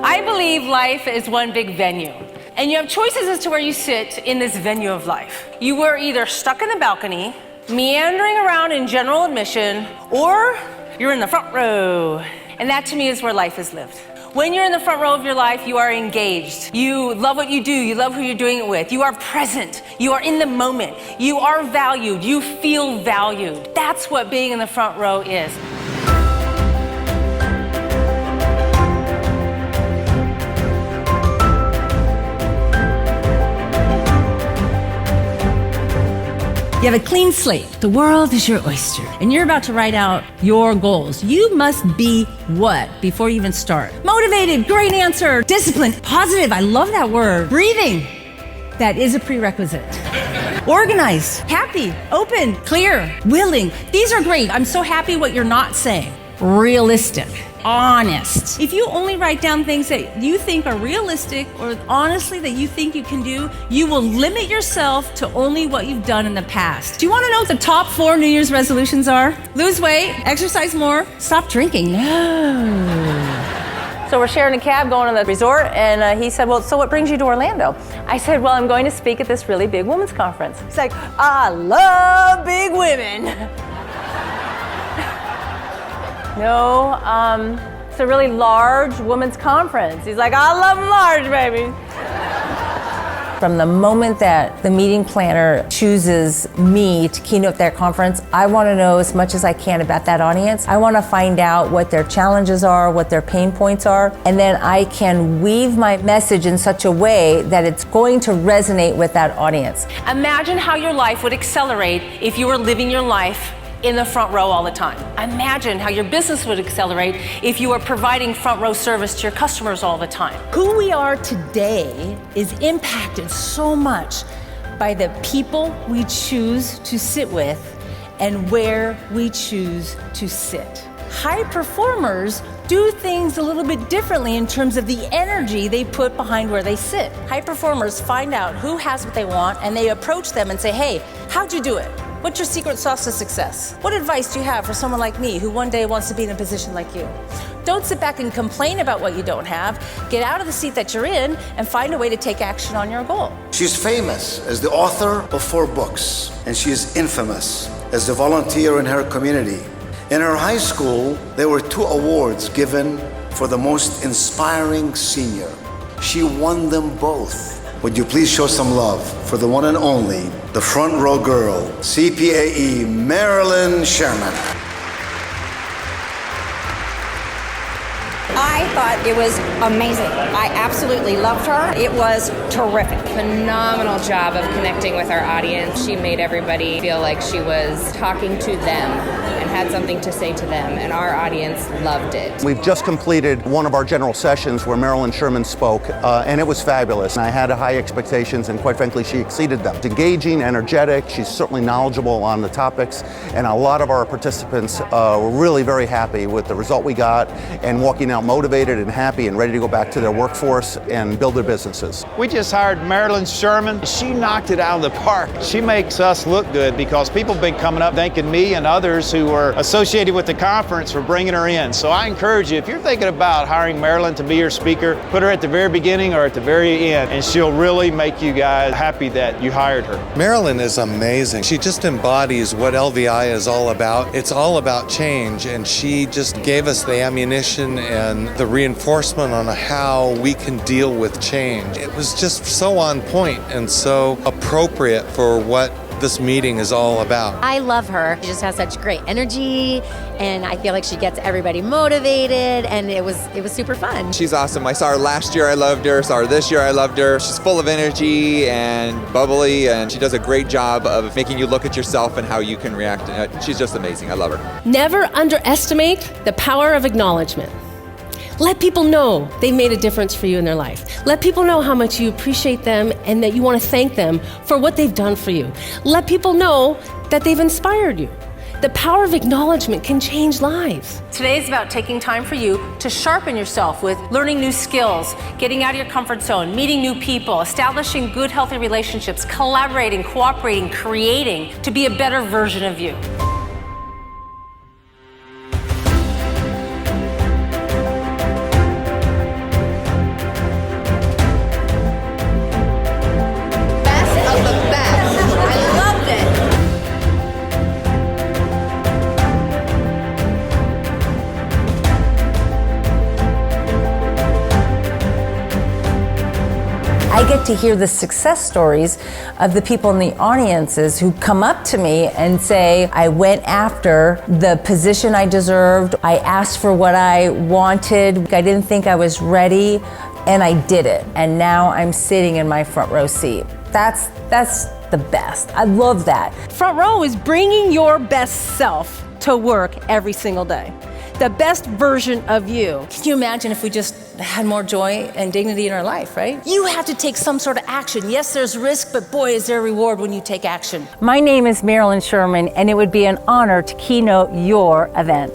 I believe life is one big venue, and you have choices as to where you sit in this venue of life. You were either stuck in the balcony, meandering around in general admission, or you're in the front row. And that to me is where life is lived. When you're in the front row of your life, you are engaged. You love what you do. You love who you're doing it with. You are present. You are in the moment. You are valued. You feel valued. That's what being in the front row is. You have a clean slate. The world is your oyster, and you're about to write out your goals. You must be what before you even start? Motivated, great answer. Disciplined, positive, I love that word. Breathing, that is a prerequisite. Organized, happy, open, clear, willing. These are great. I'm so happy what you're not saying. Realistic, honest. If you only write down things that you think are realistic or honestly that you think you can do, you will limit yourself to only what you've done in the past. Do you want to know what the top 4 New Year's resolutions are? Lose weight, exercise more, stop drinking. No. So we're sharing a cab going to the resort, and he said, well, so what brings you to Orlando? I said, well, I'm going to speak at this really big women's conference. He's like, I love big women. No, it's a really large women's conference. He's like, I love them large, baby. From the moment that the meeting planner chooses me to keynote their conference, I want to know as much as I can about that audience. I want to find out what their challenges are, what their pain points are, and then I can weave my message in such a way that it's going to resonate with that audience. Imagine how your life would accelerate if you were living your life in the front row all the time. Imagine how your business would accelerate if you were providing front row service to your customers all the time. Who we are today is impacted so much by the people we choose to sit with and where we choose to sit. High performers do things a little bit differently in terms of the energy they put behind where they sit. High performers find out who has what they want and they approach them and say, hey, how'd you do it? What's your secret sauce to success? What advice do you have for someone like me who one day wants to be in a position like you? Don't sit back and complain about what you don't have. Get out of the seat that you're in and find a way to take action on your goal. She's famous as the author of 4 books, and she is infamous as a volunteer in her community. In her high school, there were 2 awards given for the most inspiring senior. She won them both. Would you please show some love for the one and only, the front row girl, CPAE Marilyn Sherman. I thought it was amazing. I absolutely loved her. It was terrific. Phenomenal job of connecting with our audience. She made everybody feel like she was talking to them and had something to say to them, and our audience loved it. We've just completed one of our general sessions where Marilyn Sherman spoke, and it was fabulous. I had high expectations, and quite frankly, she exceeded them. Engaging, energetic, she's certainly knowledgeable on the topics, and a lot of our participants were really very happy with the result we got and walking out motivated and happy and ready to go back to their workforce and build their businesses. We just hired Marilyn Sherman. She knocked it out of the park. She makes us look good because people have been coming up thanking me and others who were associated with the conference for bringing her in. So I encourage you, if you're thinking about hiring Marilyn to be your speaker, put her at the very beginning or at the very end, and she'll really make you guys happy that you hired her. Marilyn is amazing. She just embodies what LVI is all about. It's all about change, and she just gave us the ammunition and the reinforcement on how we can deal with change. It was just so on point and so appropriate for what this meeting is all about. I love her. She just has such great energy, and I feel like she gets everybody motivated, and it was super fun. She's awesome. I saw her last year, I loved her. Saw her this year, I loved her. She's full of energy and bubbly, and she does a great job of making you look at yourself and how you can react. She's just amazing. I love her. Never underestimate the power of acknowledgement. Let people know they've made a difference for you in their life. Let people know how much you appreciate them and that you want to thank them for what they've done for you. Let people know that they've inspired you. The power of acknowledgement can change lives. Today is about taking time for you to sharpen yourself with learning new skills, getting out of your comfort zone, meeting new people, establishing good, healthy relationships, collaborating, cooperating, creating to be a better version of you. I get to hear the success stories of the people in the audiences who come up to me and say, I went after the position I deserved, I asked for what I wanted, I didn't think I was ready, and I did it. And now I'm sitting in my front row seat. That's the best. I love that. Front row is bringing your best self to work every single day. The best version of you. Can you imagine if we just had more joy and dignity in our life, right? You have to take some sort of action. Yes, there's risk, but boy, is there a reward when you take action. My name is Marilyn Sherman, and it would be an honor to keynote your event.